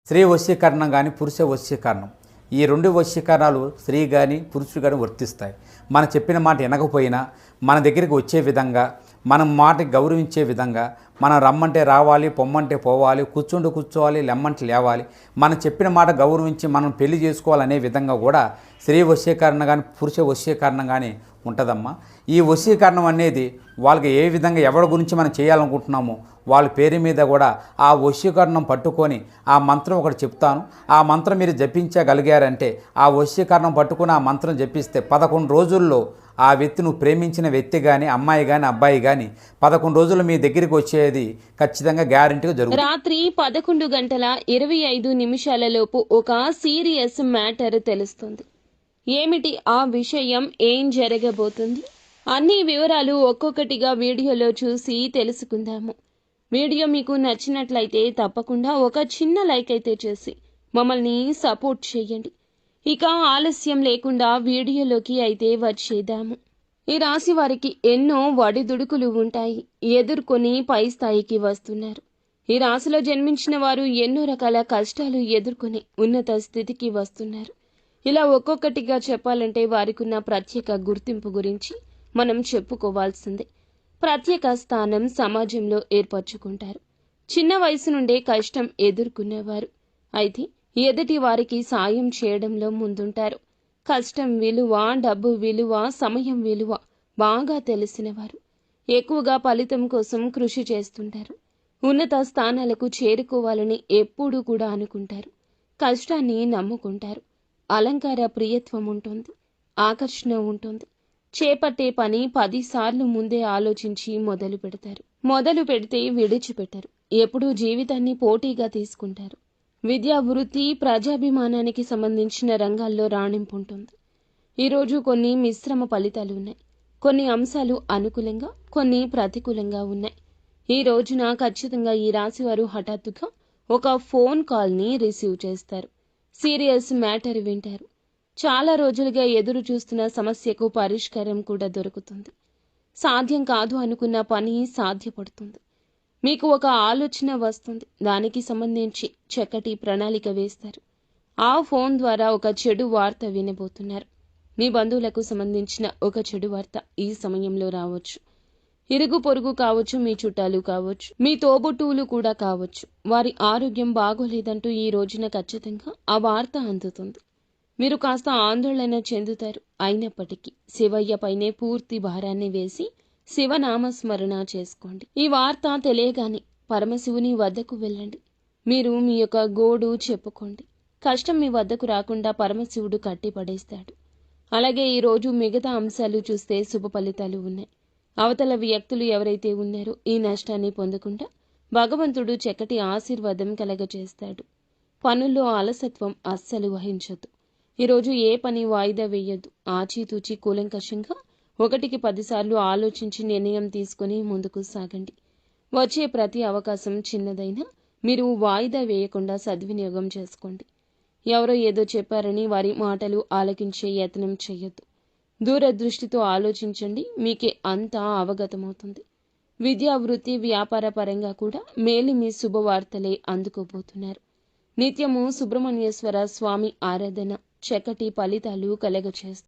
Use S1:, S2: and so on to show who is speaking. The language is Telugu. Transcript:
S1: స్త్రీ వశీకరణం కానీ పురుష వశీకరణం, ఈ రెండు వశీకరణాలు స్త్రీ కానీ పురుషుడు కానీ వర్తిస్తాయి. మనం చెప్పిన మాట వినకపోయినా మన దగ్గరికి వచ్చే విధంగా, మనం మాటకి గౌరవించే విధంగా, మనం రమ్మంటే రావాలి, పొమ్మంటే పోవాలి, కూర్చుంటూ కూర్చోవాలి, లెమ్మంటే లేవాలి, మనం చెప్పిన మాట గౌరవించి మనం పెళ్లి చేసుకోవాలనే విధంగా కూడా స్త్రీ వశీకరణ కానీ పురుష వశీకరణం కానీ ఉంటుందమ్మా. ఈ వశీకరణం అనేది వాళ్ళకి ఏ విధంగా ఎవరి గురించి మనం చేయాలనుకుంటున్నామో వాళ్ళ పేరు మీద కూడా ఆ వశీకరణం పట్టుకొని ఆ మంత్రం ఒకటి చెప్తాను. ఆ మంత్రం మీరు జపించగలిగారంటే ఆ వశీకరణం పట్టుకొని ఆ మంత్రం జపిస్తే 11 రోజుల్లో ఆ వ్యక్తి, నువ్వు ప్రేమించిన వ్యక్తి కానీ అమ్మాయి కానీ అబ్బాయి కానీ 11 రోజులు మీ దగ్గరికి వచ్చేది ఖచ్చితంగా గ్యారెంటీగా జరుగుతుంది.
S2: రాత్రి 11:25 ఒక సీరియస్ మ్యాటర్ తెలుస్తుంది. ఏమిటి ఆ విషయం, ఏం జరగబోతుంది, అన్ని వివరాలు ఒక్కొక్కటిగా వీడియోలో చూసి తెలుసుకుందాము. వీడియో మీకు నచ్చినట్లయితే తప్పకుండా ఒక చిన్న లైక్ అయితే చేసి మమ్మల్ని సపోర్ట్ చేయండి. ఇక ఆలస్యం లేకుండా వీడియోలోకి అయితే వచ్చేద్దాము. ఈ రాశి వారికి ఎన్నో వడిదుడుకులు ఉంటాయి, ఎదుర్కొని పై స్థాయికి వస్తున్నారు. ఈ రాశిలో జన్మించిన వారు ఎన్నో రకాల కష్టాలు ఎదుర్కొని ఉన్నత స్థితికి వస్తున్నారు. ఇలా ఒక్కొక్కటిగా చెప్పాలంటే వారికున్న ప్రత్యేక గుర్తింపు గురించి మనం చెప్పుకోవాల్సిందే. ప్రత్యేక స్థానం సమాజంలో ఏర్పరచుకుంటారు. చిన్న వయసు నుండే కష్టం ఎదుర్కొనేవారు. అయితే ఎదుటి వారికి సాయం చేయడంలో ముందుంటారు. కష్టం విలువ, డబ్బు విలువ, సమయం విలువ బాగా తెలిసినవారు. ఎక్కువగా ఫలితం కోసం కృషి చేస్తుంటారు. ఉన్నత స్థానాలకు చేరుకోవాలని ఎప్పుడూ కూడా అనుకుంటారు. కష్టాన్ని నమ్ముకుంటారు. అలంకార ప్రియత్వం ఉంటుంది, ఆకర్షణ ఉంటుంది. చేపట్టే పని 10 సార్లు ముందే ఆలోచించి మొదలు పెడతారు. మొదలు పెడితే విడిచిపెట్టరు. ఎప్పుడూ జీవితాన్ని పోటీగా తీసుకుంటారు. విద్యా, వృత్తి, ప్రజాభిమానానికి సంబంధించిన రంగాల్లో రాణింపు ఉంటుంది. ఈరోజు కొన్ని మిశ్రమ ఫలితాలు ఉన్నాయి. కొన్ని అంశాలు అనుకూలంగా, కొన్ని ప్రతికూలంగా ఉన్నాయి. ఈ రోజున ఖచ్చితంగా ఈ రాశివారు హఠాత్తుగా ఒక ఫోన్ కాల్ని రిసీవ్ చేస్తారు. సీరియస్ మ్యాటర్ వింటారు. చాలా రోజులుగా ఎదురు చూస్తున్న సమస్యకు పరిష్కారం కూడా దొరుకుతుంది. సాధ్యం కాదు అనుకున్న పని సాధ్యపడుతుంది. మీకు ఒక ఆలోచన వస్తుంది, దానికి సంబంధించి చక్కటి ప్రణాళిక వేస్తారు. ఆ ఫోన్ ద్వారా ఒక చెడు వార్త వినబోతున్నారు. మీ బంధువులకు సంబంధించిన ఒక చెడు వార్త ఈ సమయంలో రావచ్చు. ఇరుగు పొరుగు కావచ్చు, మీ చుట్టాలు కావచ్చు, మీ తోబుట్టువులు కూడా కావచ్చు. వారి ఆరోగ్యం బాగోలేదంటూ ఈ రోజున ఖచ్చితంగా ఆ వార్త అందుతుంది. మీరు కాస్త ఆందోళన చెందుతారు. అయినప్పటికీ శివయ్య పైనే పూర్తి భారాన్ని వేసి శివనామస్మరణ చేసుకోండి. ఈ వార్త తెలియగానే పరమశివుని వద్దకు వెళ్ళండి. మీరు మీ యొక్క గోడు చెప్పుకోండి. కష్టం మీ వద్దకు రాకుండా పరమశివుడు కట్టిపడేస్తాడు. అలాగే ఈరోజు మిగతా అంశాలు చూస్తే శుభ ఫలితాలు ఉన్నాయి. అవతల వ్యక్తులు ఎవరైతే ఉన్నారో ఈ నష్టాన్ని పొందకుండా భగవంతుడు చక్కటి ఆశీర్వాదం కలగజేస్తాడు. పనుల్లో అలసత్వం అస్సలు వహించొద్దు. ఈరోజు ఏ పని వాయిదా వేయొద్దు. ఆచితూచి కూలంకషంగా 1కి 10 సార్లు ఆలోచించి నిర్ణయం తీసుకుని ముందుకు సాగండి. వచ్చే ప్రతి అవకాశం చిన్నదైనా మీరు వాయిదా వేయకుండా సద్వినియోగం చేసుకోండి. ఎవరో ఏదో చెప్పారని వారి మాటలు ఆలకించే యత్నం చేయొద్దు. దూరదృష్టితో ఆలోచించండి, మీకే అంతా అవగతమవుతుంది. విద్యా, వృత్తి, వ్యాపార పరంగా కూడా మేలిమి శుభవార్తలే అందుకోబోతున్నారు. నిత్యము సుబ్రహ్మణ్యేశ్వర స్వామి ఆరాధన చక్కటి ఫలితాలు కలగచేస్తుంది.